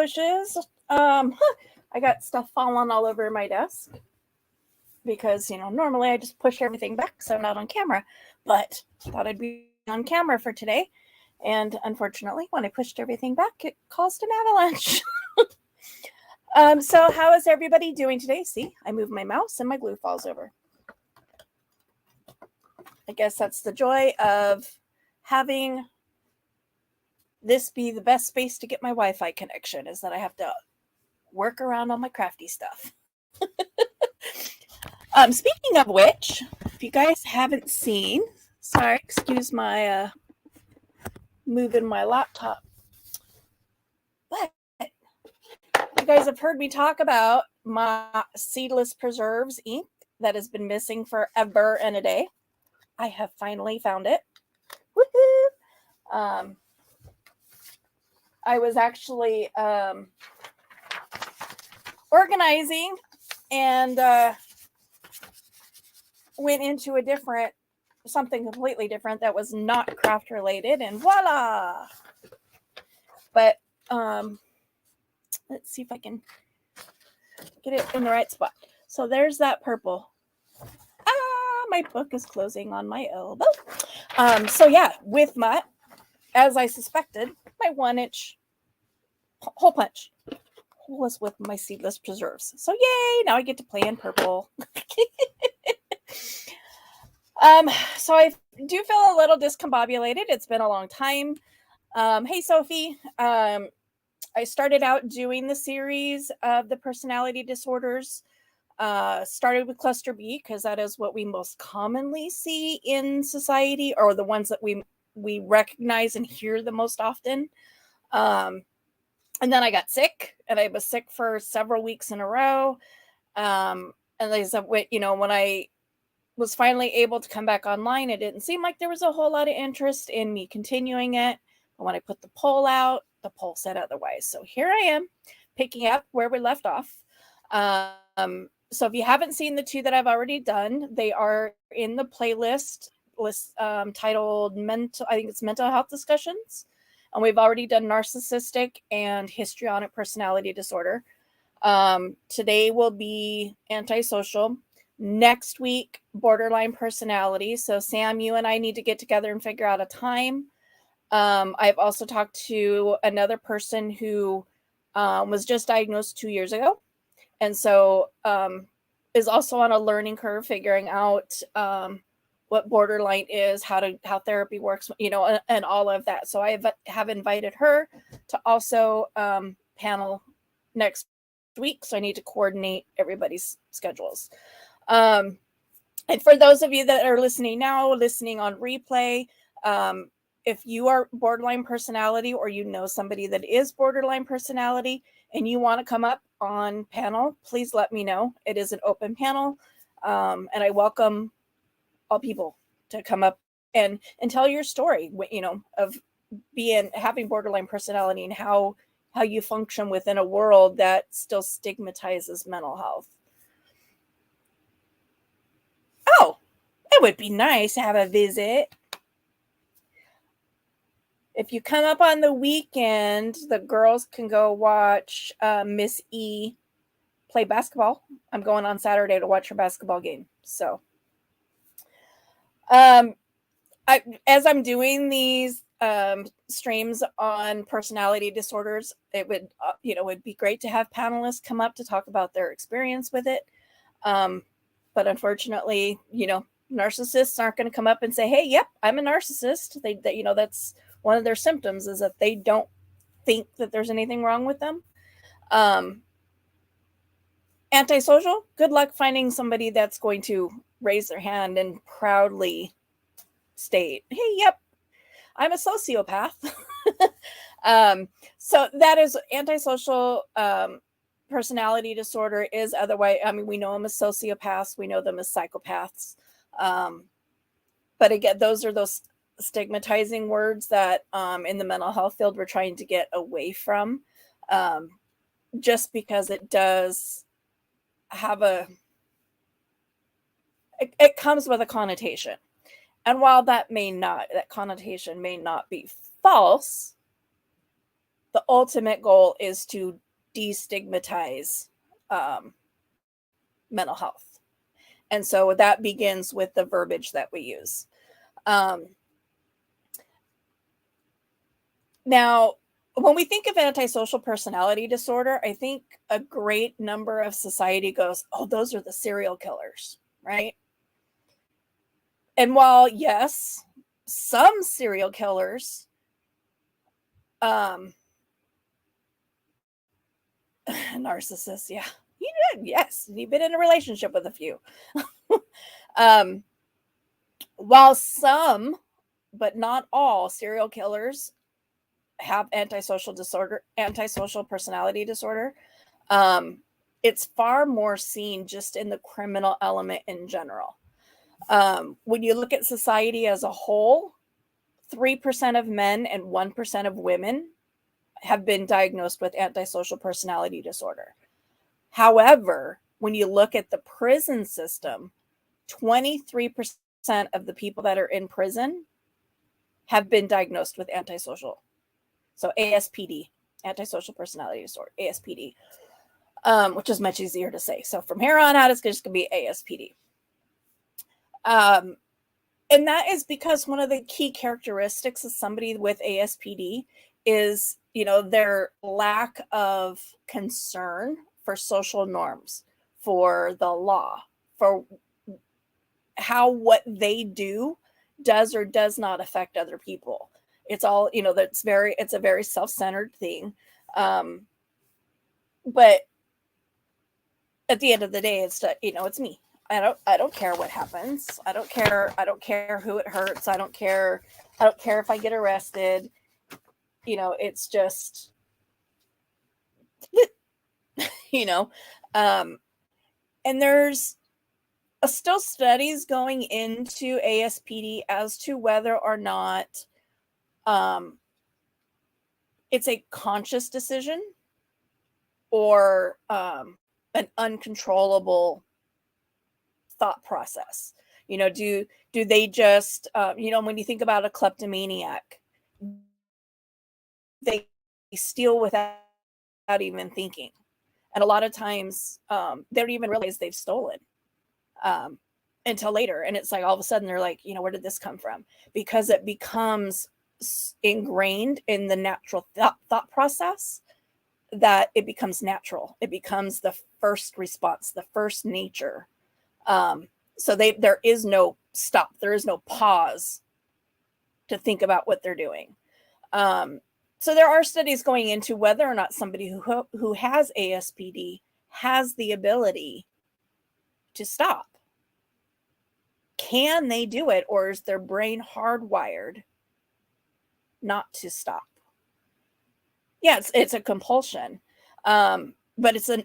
wishes. I got stuff falling all over my desk because, normally I just push everything back so I'm not on camera. But I thought I'd be on camera for today. And unfortunately, when I pushed everything back, it caused an avalanche. So how is everybody doing today? See, I move my mouse and my glue falls over. I guess that's the joy of having this be the best space to get my Wi-Fi connection, is that I have to work around on my crafty stuff. Speaking of which, if you guys haven't seen, sorry, excuse my moving my laptop, but you guys have heard me talk about my seedless preserves ink that has been missing forever and a day. I have finally found it. Woohoo! I was actually organizing and went into something completely different that was not craft related, and voila! But let's see if I can get it in the right spot. So there's that purple. My book is closing on my elbow. So yeah, with as I suspected, my 1-inch hole punch was with my seedless preserves. So yay, now I get to play in purple. So I do feel a little discombobulated. It's been a long time. Hey, Sophie. I started out doing the series of the personality disorders. Started with cluster B because that is what we most commonly see in society, or the ones that we recognize and hear the most often. And then I got sick, and I was sick for several weeks in a row. And like I said, when I was finally able to come back online, it didn't seem like there was a whole lot of interest in me continuing it. But when I put the poll out, the poll said otherwise. So here I am, picking up where we left off. So if you haven't seen the 2 that I've already done, they are in the playlist titled Mental Health Discussions. And we've already done narcissistic and histrionic personality disorder. Today will be antisocial. Next week, borderline personality. So Sam, you and I need to get together and figure out a time. I've also talked to another person who was just diagnosed 2 years ago. And so is also on a learning curve, figuring out what borderline is, how therapy works, and all of that. So I have invited her to also panel next week. So I need to coordinate everybody's schedules. And for those of you that are listening now, listening on replay, if you are borderline personality, or you know somebody that is borderline personality and you want to come up on panel, please let me know. It is an open panel, and I welcome all people to come up and tell your story, of having borderline personality and how you function within a world that still stigmatizes mental health. Oh, it would be nice to have a visit. If you come up on the weekend, the girls can go watch Miss E play basketball. I'm going on Saturday to watch her basketball game. So, as I'm doing these streams on personality disorders, it would be great to have panelists come up to talk about their experience with it. But unfortunately, narcissists aren't going to come up and say, "Hey, yep, I'm a narcissist." They that's one of their symptoms, is that they don't think that there's anything wrong with them. Antisocial, good luck finding somebody that's going to raise their hand and proudly state, "Hey, yep, I'm a sociopath." So that is antisocial. Personality disorder is otherwise, we know them as sociopaths, we know them as psychopaths. But again, those are those stigmatizing words that in the mental health field we're trying to get away from, just because it does have it comes with a connotation. And while that connotation may not be false, the ultimate goal is to destigmatize mental health. And so that begins with the verbiage that we use. Now, when we think of antisocial personality disorder, I think a great number of society goes, oh, those are the serial killers, right? And while, yes, some serial killers narcissists, yeah. Yes, you've been in a relationship with a few. While some, but not all, serial killers have antisocial personality disorder, it's far more seen just in the criminal element in general. When you look at society as a whole, 3% of men and 1% of women have been diagnosed with antisocial personality disorder. However, when you look at the prison system, 23% of the people that are in prison have been diagnosed with antisocial. So ASPD, antisocial personality disorder, ASPD, which is much easier to say. So from here on out, it's just going to be ASPD. And that is because one of the key characteristics of somebody with ASPD is, their lack of concern for social norms, for the law, for how what they do does or does not affect other people. It's all, it's a very self-centered thing. But at the end of the day, it's, it's me. I don't care what happens. I don't care who it hurts. I don't care if I get arrested. It's just, and there's still studies going into ASPD as to whether or not it's a conscious decision or an uncontrollable thought process. Do they just, when you think about a kleptomaniac, they steal without even thinking. And a lot of times they don't even realize they've stolen until later. And it's like, all of a sudden they're like, where did this come from? Because it becomes ingrained in the natural thought process that it becomes natural. It becomes the first response, the first nature. So there is no stop. There is no pause to think about what they're doing. So there are studies going into whether or not somebody who has ASPD has the ability to stop. Can they do it, or is their brain hardwired not to stop? Yeah, it's a compulsion, but it's an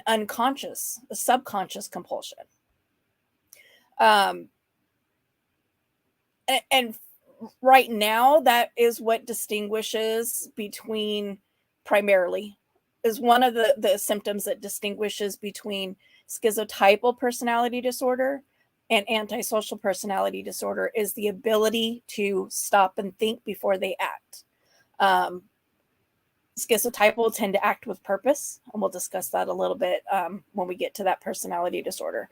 unconscious, a subconscious compulsion. And right now, that is what distinguishes between, primarily, is one of the symptoms that distinguishes between schizotypal personality disorder and antisocial personality disorder is the ability to stop and think before they act. Schizotypal tend to act with purpose, and we'll discuss that a little bit when we get to that personality disorder,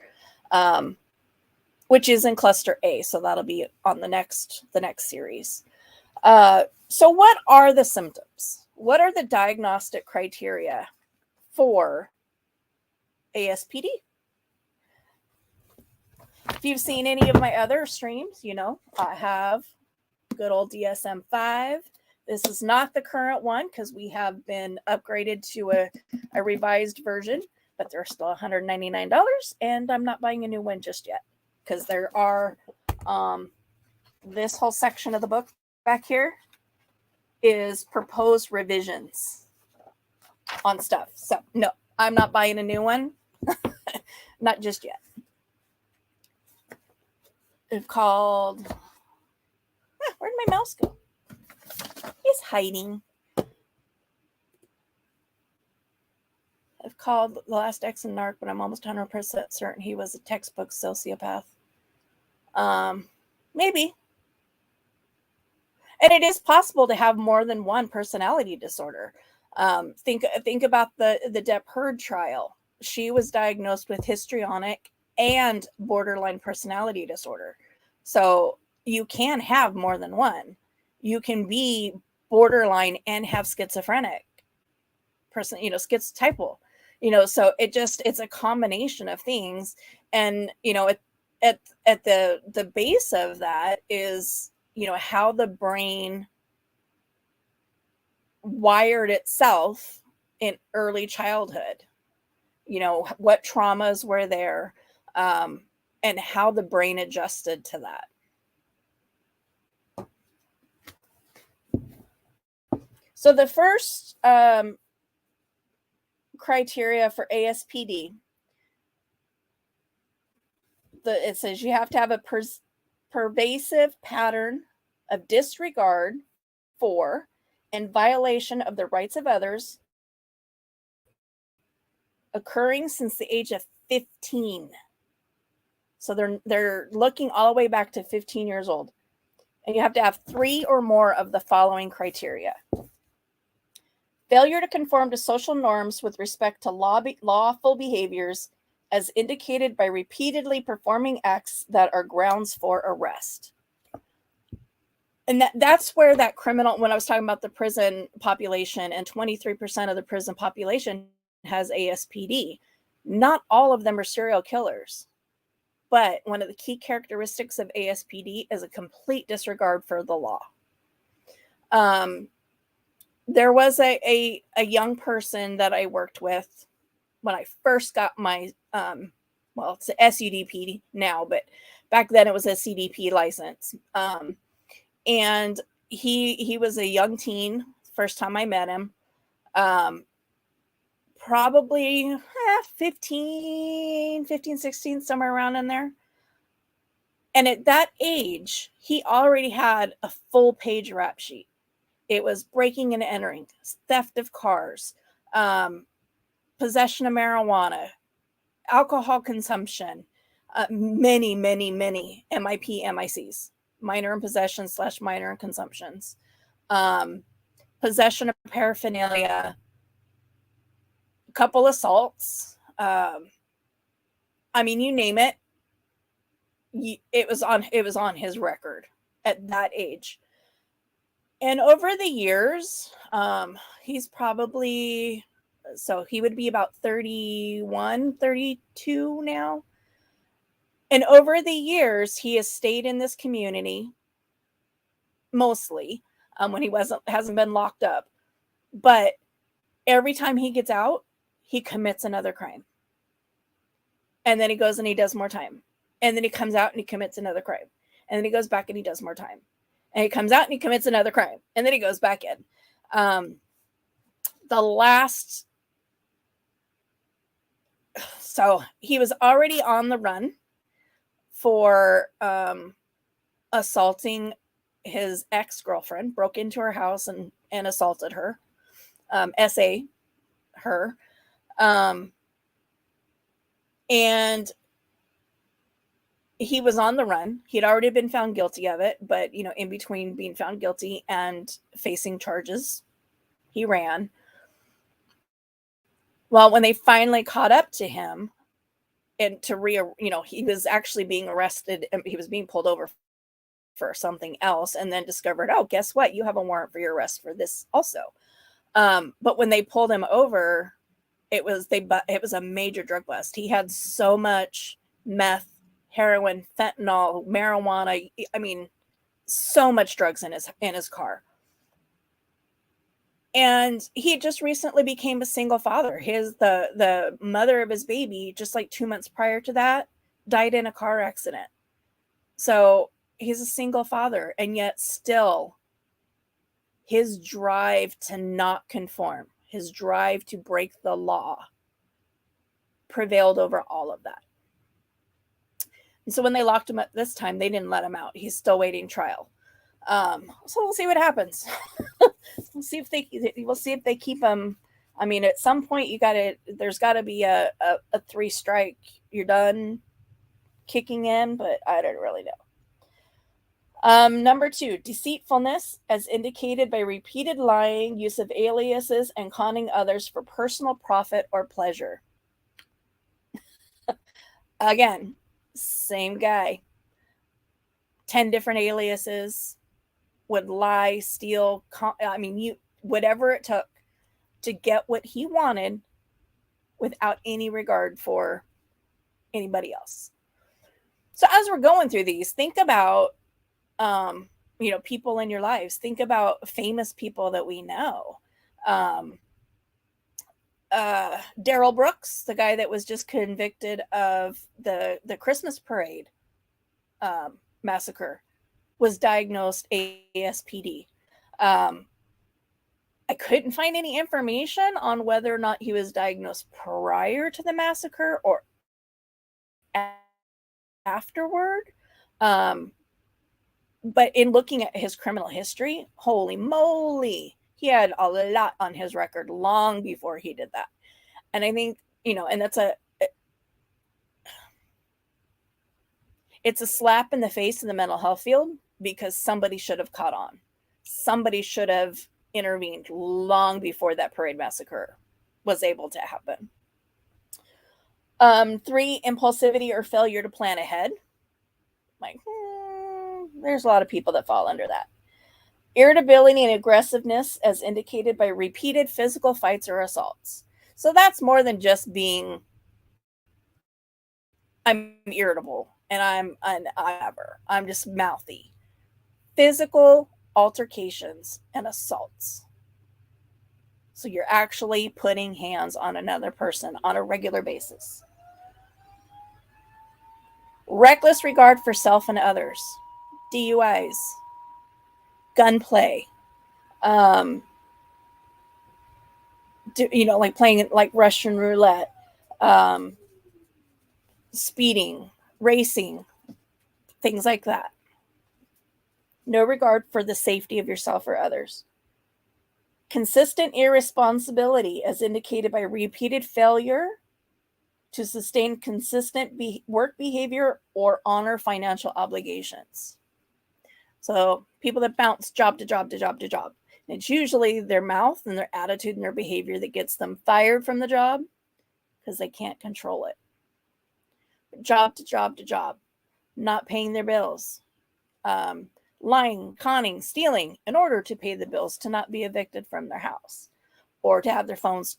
which is in cluster A. So that'll be on the next series. So what are the symptoms? What are the diagnostic criteria for ASPD? If you've seen any of my other streams, I have good old DSM-5. This is not the current one because we have been upgraded to a revised version, but they're still $199, and I'm not buying a new one just yet because there are this whole section of the book back here is proposed revisions on stuff. So no, I'm not buying a new one. Not just yet. It's called, where'd my mouse go? He's hiding. I've called The Last Ex and Narc, but I'm almost 100% certain he was a textbook sociopath. Maybe. And it is possible to have more than one personality disorder. Think about the Depp Heard trial. She was diagnosed with histrionic and borderline personality disorder. So you can have more than one. You can be borderline and have schizophrenic person, schizotypal, so it's a combination of things. And, at the base of that is, how the brain wired itself in early childhood, what traumas were there, and how the brain adjusted to that. So the first criteria for ASPD, it says you have to have a pervasive pattern of disregard for and violation of the rights of others occurring since the age of 15. So they're looking all the way back to 15 years old. And you have to have 3 or more of the following criteria. Failure to conform to social norms with respect to lawful behaviors as indicated by repeatedly performing acts that are grounds for arrest. And that's where that criminal, when I was talking about the prison population, and 23% of the prison population has ASPD. Not all of them are serial killers. But one of the key characteristics of ASPD is a complete disregard for the law. There was a young person that I worked with when I first got my, it's a SUDP now, but back then it was a CDP license. And he was a young teen, first time I met him, probably 15, 16, somewhere around in there. And at that age, he already had a full page rap sheet. It was breaking and entering, theft of cars, possession of marijuana, alcohol consumption, many MIP, MICs, minor in possession / minor in consumptions, possession of paraphernalia, a couple assaults. I mean, you name it. It was on his record at that age. And over the years, he's probably, so he would be about 31, 32 now. And over the years, he has stayed in this community mostly, when he hasn't been locked up. But every time he gets out, he commits another crime. And then he goes and he does more time. And then he comes out and he commits another crime. And then he goes back and he does more time. And he comes out and he commits another crime. And then he goes back in. So he was already on the run for assaulting his ex-girlfriend, broke into her house and assaulted her, SA her. And he was on the run. He'd already been found guilty of it, but, in between being found guilty and facing charges, he ran. Well, when they finally caught up to him and he was actually being arrested and he was being pulled over for something else, and then discovered, oh, guess what? You have a warrant for your arrest for this also. But when they pulled him over, it was a major drug bust. He had so much meth, heroin, fentanyl, marijuana. I mean, so much drugs in his car. And he just recently became a single father. The mother of his baby, just like 2 months prior to that, died in a car accident. So he's a single father, and yet still his drive to not conform, his drive to break the law prevailed over all of that. And so when they locked him up this time, they didn't let him out. He's still waiting trial. So we'll see what happens. We'll see if they keep him. I mean, at some point there's gotta be a 3 strike. You're done kicking in, but I don't really know. Number 2, deceitfulness, as indicated by repeated lying, use of aliases, and conning others for personal profit or pleasure. Again, same guy. 10 different aliases, would lie, steal, whatever it took to get what he wanted without any regard for anybody else. So as we're going through these, think about people in your lives. Think about famous people that we know. Daryl Brooks, the guy that was just convicted of the Christmas parade massacre, was diagnosed ASPD. I couldn't find any information on whether or not he was diagnosed prior to the massacre or afterward. But in looking at his criminal history, holy moly, he had a lot on his record long before he did that. And I think, and it's a slap in the face in the mental health field, because somebody should have caught on. Somebody should have intervened long before that parade massacre was able to happen. 3, impulsivity or failure to plan ahead. There's a lot of people that fall under that. Irritability and aggressiveness, as indicated by repeated physical fights or assaults. So that's more than just being, I'm irritable and I'm just mouthy. Physical altercations and assaults. So you're actually putting hands on another person on a regular basis. Reckless regard for self and others. DUIs. Gunplay. Like playing like Russian roulette. Speeding. Racing. Things like that. No regard for the safety of yourself or others. Consistent irresponsibility, as indicated by repeated failure to sustain consistent work behavior or honor financial obligations. So people that bounce job to job to job to job. And it's usually their mouth and their attitude and their behavior that gets them fired from the job because they can't control it. Job to job to job. Not paying their bills. Lying, conning, stealing in order to pay the bills, to not be evicted from their house, or to have their phones.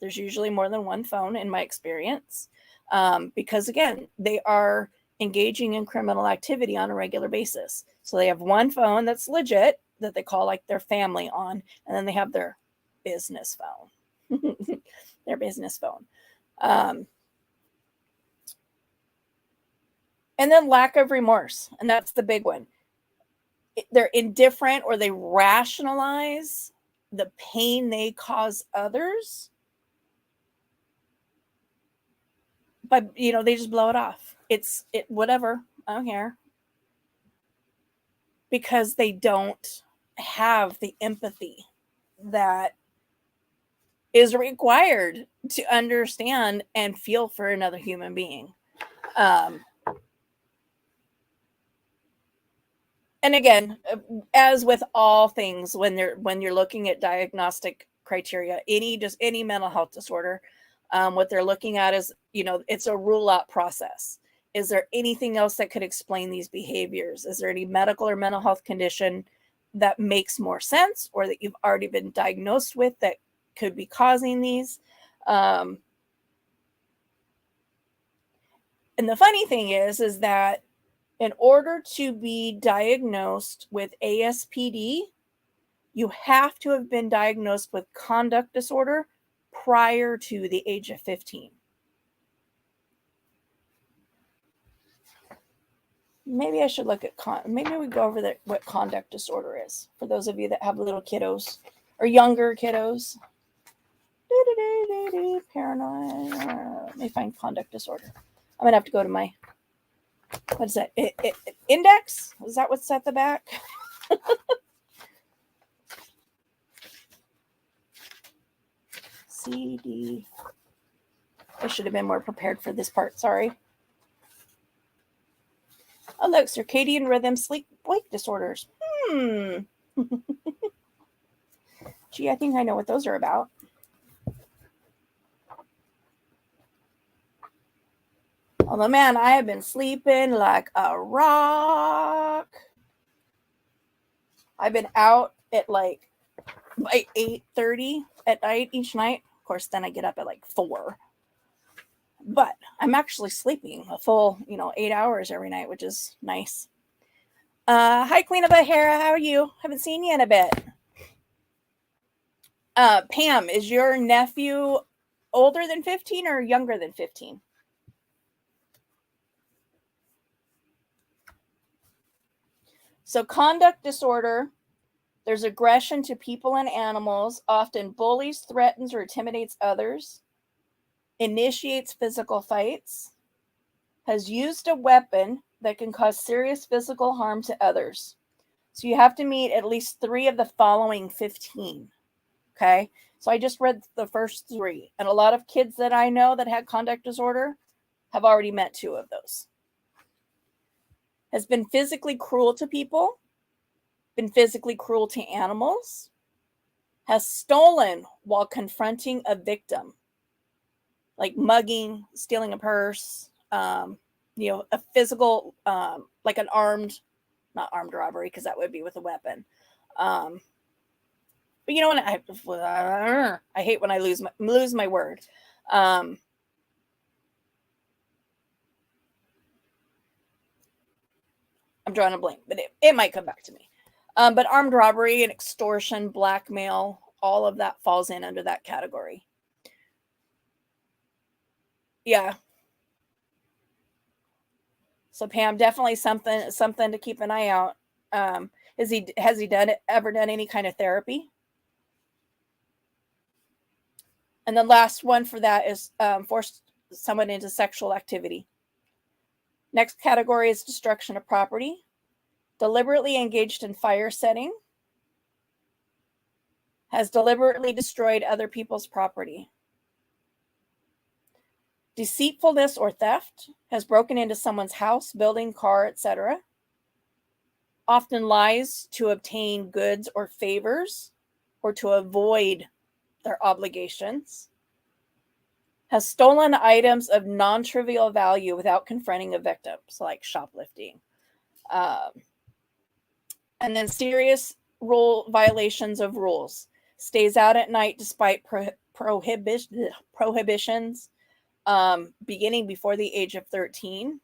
There's usually more than one phone in my experience, because again, they are engaging in criminal activity on a regular basis. So they have one phone that's legit that they call like their family on, and then they have their business phone. Their business phone. And then lack of remorse. And that's the big one. They're indifferent, or they rationalize the pain they cause others. But, they just blow it off. Whatever. I don't care. Because they don't have the empathy that is required to understand and feel for another human being. And again, as with all things, when you're looking at diagnostic criteria, any mental health disorder, what they're looking at is, it's a rule out process. Is there anything else that could explain these behaviors? Is there any medical or mental health condition that makes more sense, or that you've already been diagnosed with that could be causing these? And the funny thing is that in order to be diagnosed with ASPD, you have to have been diagnosed with conduct disorder prior to the age of 15. Maybe I should look at maybe we go over what conduct disorder is for those of you that have little kiddos or younger kiddos. Paranoid. Let me find conduct disorder. I'm gonna have to go to my, what is that? Index? Is that what's at the back? CD. I should have been more prepared for this part. Sorry. Oh, look, circadian rhythm, sleep-wake disorders. Gee, I think I know what those are about. Although, man, I have been sleeping like a rock. I've been out at like by 8:30 at night each night. Of course, then I get up at like 4. But I'm actually sleeping a full, 8 hours every night, which is nice. Hi, Queen of O'Hara. How are you? Haven't seen you in a bit. Pam, is your nephew older than 15 or younger than 15? So conduct disorder, there's aggression to people and animals, often bullies, threatens, or intimidates others, initiates physical fights, has used a weapon that can cause serious physical harm to others. So you have to meet at least 3 of the following 15. Okay. So I just read the first 3. And a lot of kids that I know that had conduct disorder have already met 2 of those. Has been physically cruel to people, been physically cruel to animals, has stolen while confronting a victim, like mugging, stealing a purse, a physical, like an not armed robbery, because that would be with a weapon. But you know what? I hate when I lose my word. I'm drawing a blank, but it might come back to me. But armed robbery and extortion, blackmail, all of that falls in under that category. Yeah. So Pam, definitely something to keep an eye out. Has he ever done any kind of therapy? And the last one for that is forced someone into sexual activity. Next category is destruction of property. Deliberately engaged in fire setting. Has deliberately destroyed other people's property. Deceitfulness or theft. Has broken into someone's house, building, car, etc. Often lies to obtain goods or favors or to avoid their obligations. Has stolen items of non-trivial value without confronting a victim, so like shoplifting. And then serious rule violations of rules. Stays out at night despite prohibitions, beginning before the age of 13.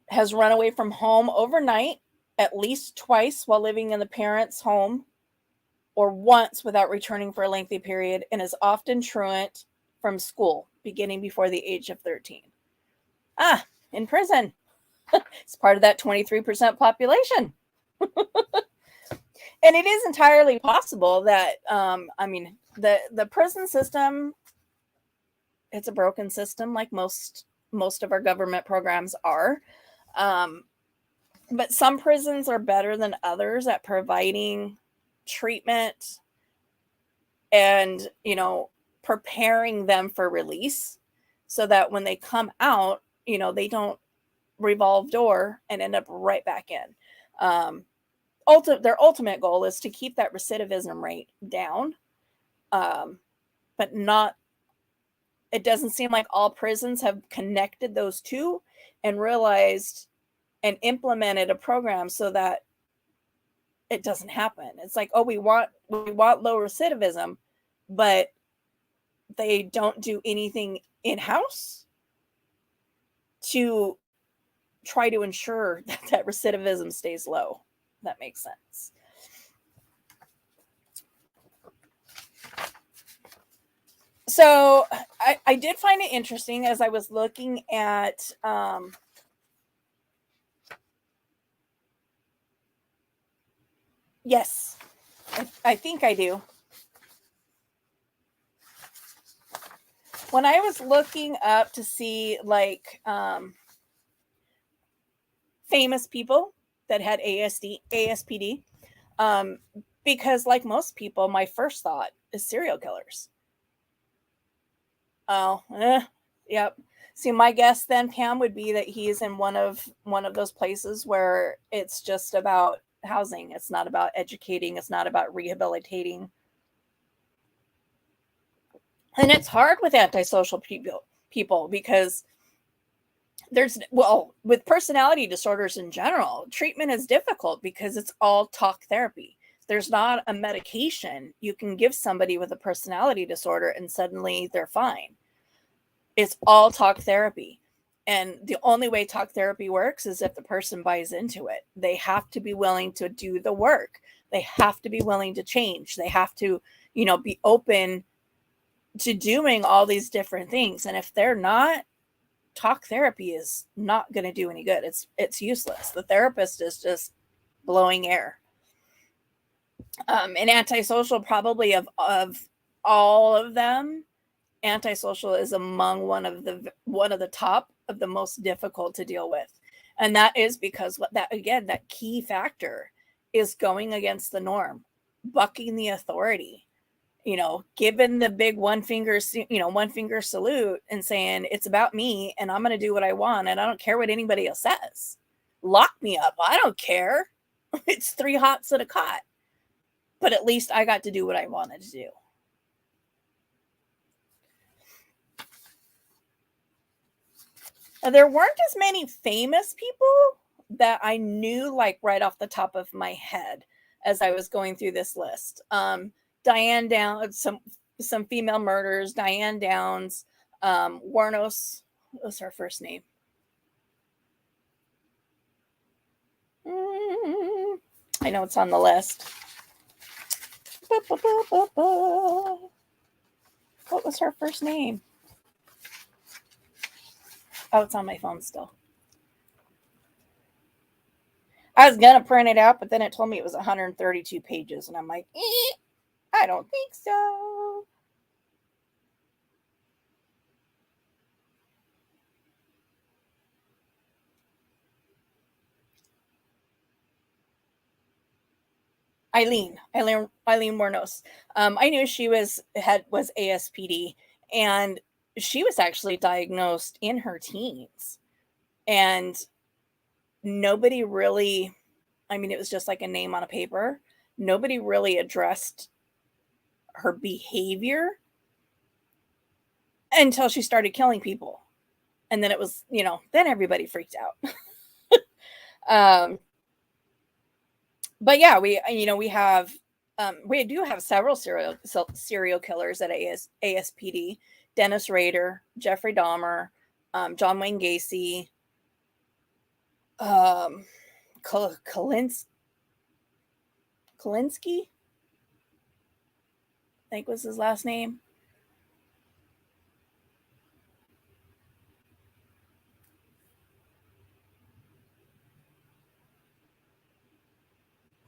Has run away from home overnight at least twice while living in the parents' home, or once without returning for a lengthy period, and is often truant from school, beginning before the age of 13. In prison. It's part of that 23% population. And it is entirely possible that, the prison system, it's a broken system like most of our government programs are. But some prisons are better than others at providing treatment and, preparing them for release so that when they come out, they don't revolve door and end up right back in. Their ultimate goal is to keep that recidivism rate down. But it doesn't seem like all prisons have connected those two and realized and implemented a program so that it doesn't happen. It's like, we want low recidivism, but they don't do anything in-house to try to ensure that recidivism stays low. That makes sense. So I did find it interesting as I was looking at yes, I think I do. When I was looking up to see like famous people that had ASPD, because like most people, my first thought is serial killers. Yep. See, my guess then, Pam, would be that he's in one of those places where it's just about housing. It's not about educating. It's not about rehabilitating. And it's hard with antisocial people because with personality disorders in general, treatment is difficult because it's all talk therapy. There's not a medication you can give somebody with a personality disorder and suddenly they're fine. It's all talk therapy. And the only way talk therapy works is if the person buys into it. They have to be willing to do the work. They have to be willing to change. They have to, be open to doing all these different things. And if they're not, talk therapy is not going to do any good. It's useless. The therapist is just blowing air. And antisocial, probably of all of them, antisocial is among one of the top of the most difficult to deal with. And that is because that key factor is going against the norm, bucking the authority, giving the big one finger salute and saying it's about me and I'm going to do what I want and I don't care what anybody else says. Lock me up. I don't care. It's 3 hots at a cot. But at least I got to do what I wanted to do. There weren't as many famous people that I knew like right off the top of my head as I was going through this list. Diane Downs, some female murders, Diane Downs, Warnos, what was her first name? I know it's on the list. What was her first name? Oh, it's on my phone still. I was going to print it out, but then it told me it was 132 pages. And I'm like, I don't think so. Eileen Warnos. I knew she was ASPD, and she was actually diagnosed in her teens. And nobody really, it was just like a name on a paper. Nobody really addressed her behavior until she started killing people. And then it was, then everybody freaked out. But yeah, we do have several serial killers at ASPD. Dennis Rader, Jeffrey Dahmer, John Wayne Gacy, Kalinsky, I think was his last name.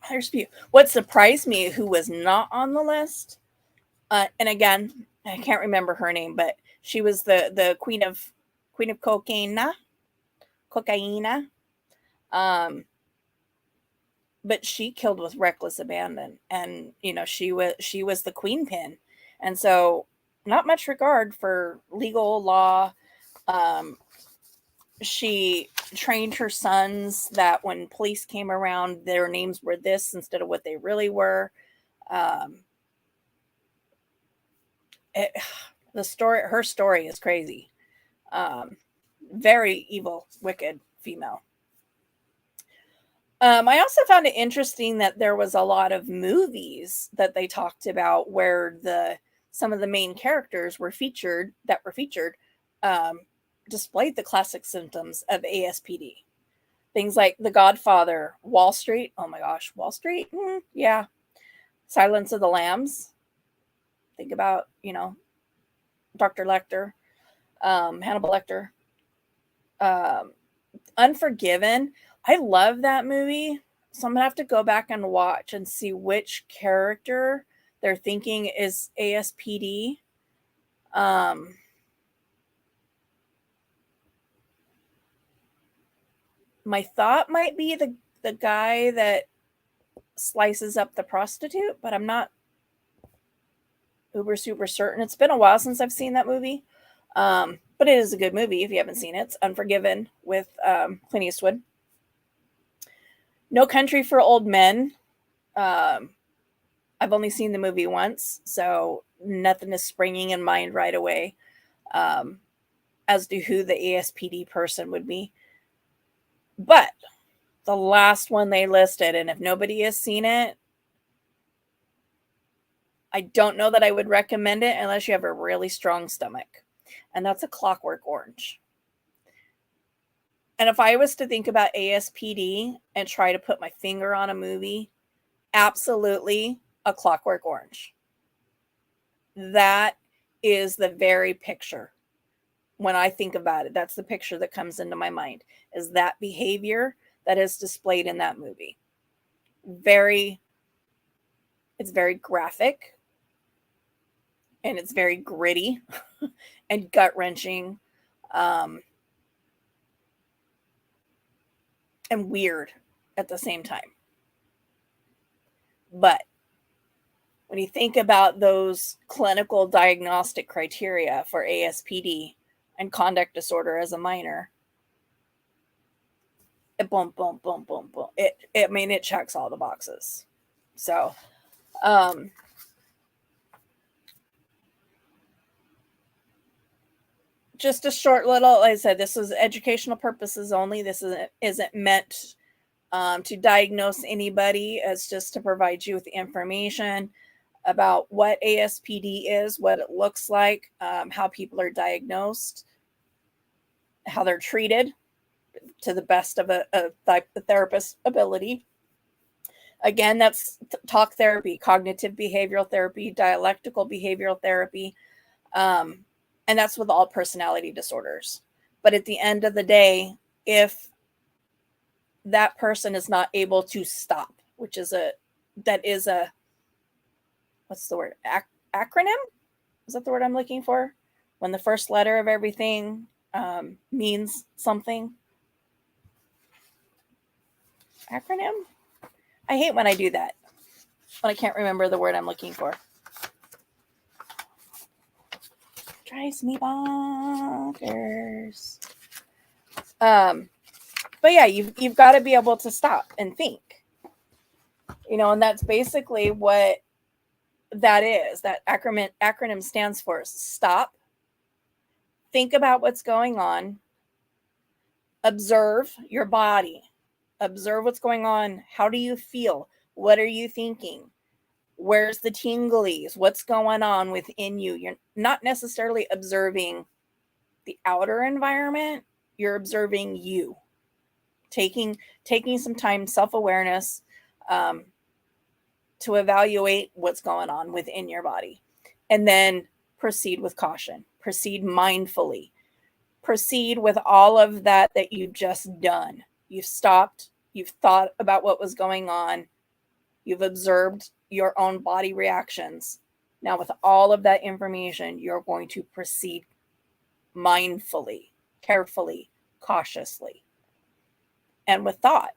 There's a few. What surprised me, who was not on the list, and again, I can't remember her name, but she was the queen of cocaine. But she killed with reckless abandon, and she was the queen pin, and so not much regard for legal law. She trained her sons that when police came around, their names were this instead of what they really were. Her story is crazy. Very evil, wicked female. I also found it interesting that there was a lot of movies that they talked about where some of the main characters were featured displayed the classic symptoms of ASPD. Things like The Godfather, Wall Street. Oh my gosh, Wall Street? Yeah. Silence of the Lambs. Think about, Dr. Lecter, Hannibal Lecter. Unforgiven. I love that movie. So I'm going to have to go back and watch and see which character they're thinking is ASPD. My thought might be the guy that slices up the prostitute, but I'm not uber super certain. It's been a while since I've seen that movie. but it is a good movie if you haven't seen it. It's Unforgiven with Clint Eastwood. No Country for Old Men. I've only seen the movie once, so nothing is springing in mind right away as to who the ASPD person would be. But the last one they listed, and if nobody has seen it, I don't know that I would recommend it unless you have a really strong stomach, and that's A Clockwork Orange. And if I was to think about ASPD and try to put my finger on a movie, absolutely A Clockwork Orange. That is the very picture. When I think about it, that's the picture that comes into my mind, is that behavior that is displayed in that movie. It's very graphic, and it's very gritty and gut-wrenching, and weird at the same time. But when you think about those clinical diagnostic criteria for ASPD and conduct disorder as a minor, it boom, boom, boom, boom, boom. It checks all the boxes. So, just a short little, like I said, this is educational purposes only. This isn't meant to diagnose anybody. It's just to provide you with the information about what ASPD is, what it looks like, how people are diagnosed, how they're treated to the best of the therapist's ability. Again, that's talk therapy, cognitive behavioral therapy, dialectical behavioral therapy, and that's with all personality disorders. But at the end of the day, if that person is not able to stop, which is what's the word? Acronym? Is that the word I'm looking for? When the first letter of everything means something. Acronym? I hate when I do that, when I can't remember the word I'm looking for. Drives me bonkers. But yeah, you've got to be able to stop and think. And that's basically what that is. That acronym stands for stop, think about what's going on, observe your body, observe what's going on. How do you feel? What are you thinking? Where's the tinglies? What's going on within you? You're not necessarily observing the outer environment. You're observing you. Taking some time, self-awareness, to evaluate what's going on within your body. And then proceed with caution. Proceed mindfully. Proceed with all of that you've just done. You've stopped. You've thought about what was going on. You've observed your own body reactions. Now, with all of that information, you're going to proceed mindfully, carefully, cautiously, and with thought.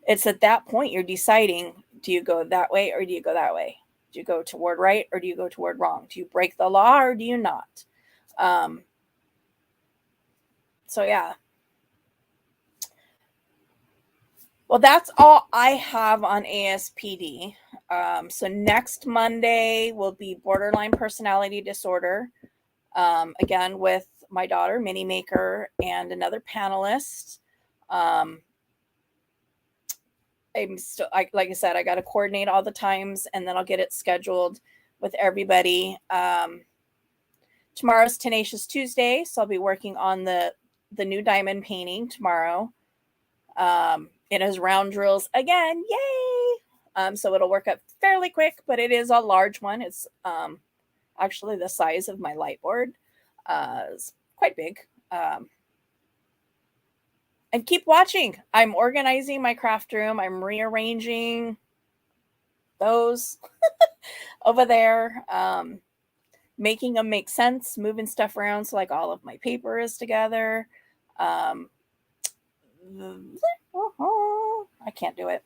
It's at that point you're deciding, do you go that way or do you go that way? Do you go toward right or do you go toward wrong? Do you break the law or do you not? So yeah. Well, that's all I have on ASPD. So next Monday will be borderline personality disorder. Again, with my daughter, Minnie Maker, and another panelist. I'm still, like I said, I got to coordinate all the times, and then I'll get it scheduled with everybody. Tomorrow's Tenacious Tuesday, so I'll be working on the new diamond painting tomorrow. It has round drills again, yay! So it'll work up fairly quick, but it is a large one. It's actually the size of my light board. It's quite big. And keep watching. I'm organizing my craft room. I'm rearranging those over there, making them make sense, moving stuff around so like all of my paper is together. I can't do it.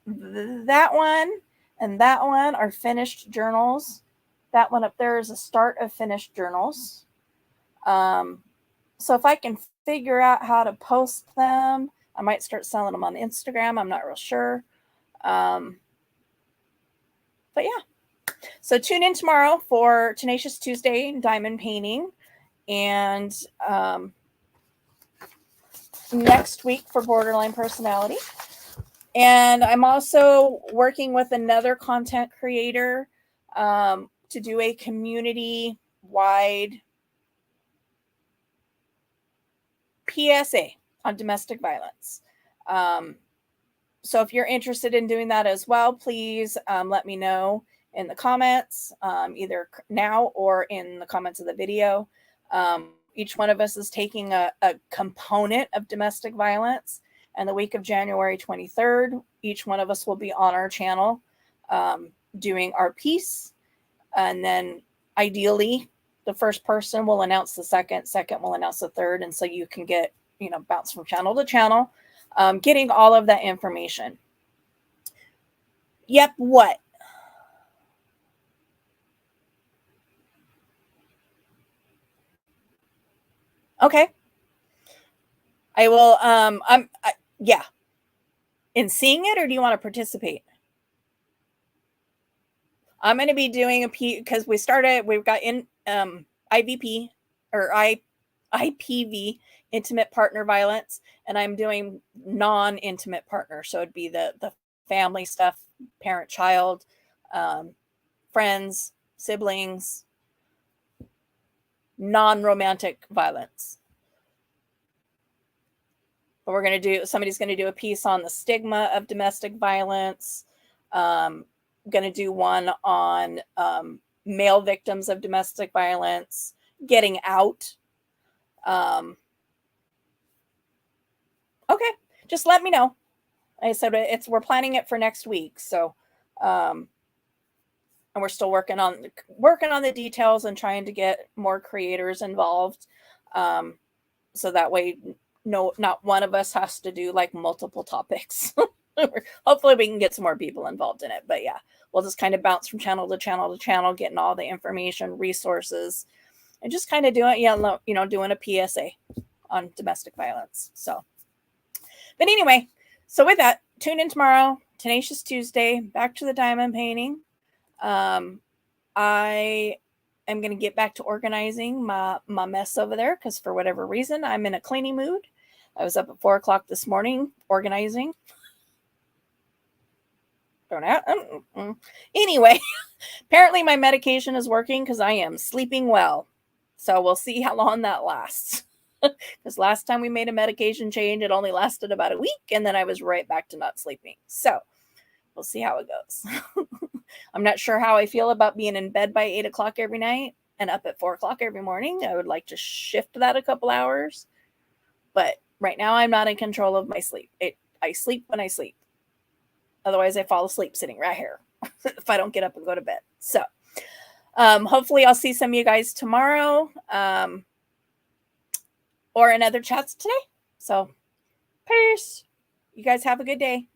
That one and that one are finished journals. that one up there is a start of finished journals. So if I can figure out how to post them, I might start selling them on Instagram. I'm not real sure. But yeah. So tune in tomorrow for Tenacious Tuesday diamond painting. And next week for borderline personality. And I'm also working with another content creator to do a community-wide PSA on domestic violence. So if you're interested in doing that as well, please let me know in the comments, either now or in the comments of the video. Each one of us is taking a component of domestic violence. And the week of January 23rd, each one of us will be on our channel doing our piece. And then ideally, the first person will announce the second will announce the third. And so you can get, bounce from channel to channel, getting all of that information. Yep, what? Okay. I will, yeah. In seeing it, or do you want to participate? I'm going to be doing because we've got in IVP or IPV, intimate partner violence, and I'm doing non-intimate partner. So it'd be the family stuff, parent, child, friends, siblings, non-romantic violence. But somebody's going to do a piece on the stigma of domestic violence. Going to do one on male victims of domestic violence, getting out. Okay, just let me know. Like I said, we're planning it for next week, so and we're still working on the details and trying to get more creators involved, so that way not one of us has to do like multiple topics. Hopefully we can get some more people involved in it. But yeah, we'll just kind of bounce from channel to channel to channel, getting all the information, resources, and just kind of doing a PSA on domestic violence. So, but anyway, so with that, tune in tomorrow, Tenacious Tuesday, back to the diamond painting. I am going to get back to organizing my mess over there because for whatever reason, I'm in a cleaning mood. I was up at 4:00 this morning organizing. Anyway, apparently my medication is working because I am sleeping well. So we'll see how long that lasts. Because last time we made a medication change, it only lasted about a week, and then I was right back to not sleeping. So we'll see how it goes. I'm not sure how I feel about being in bed by 8:00 every night and up at 4:00 every morning. I would like to shift that a couple hours. But right now, I'm not in control of my sleep. I sleep when I sleep. Otherwise, I fall asleep sitting right here if I don't get up and go to bed. So hopefully I'll see some of you guys tomorrow or in other chats today. So peace. You guys have a good day.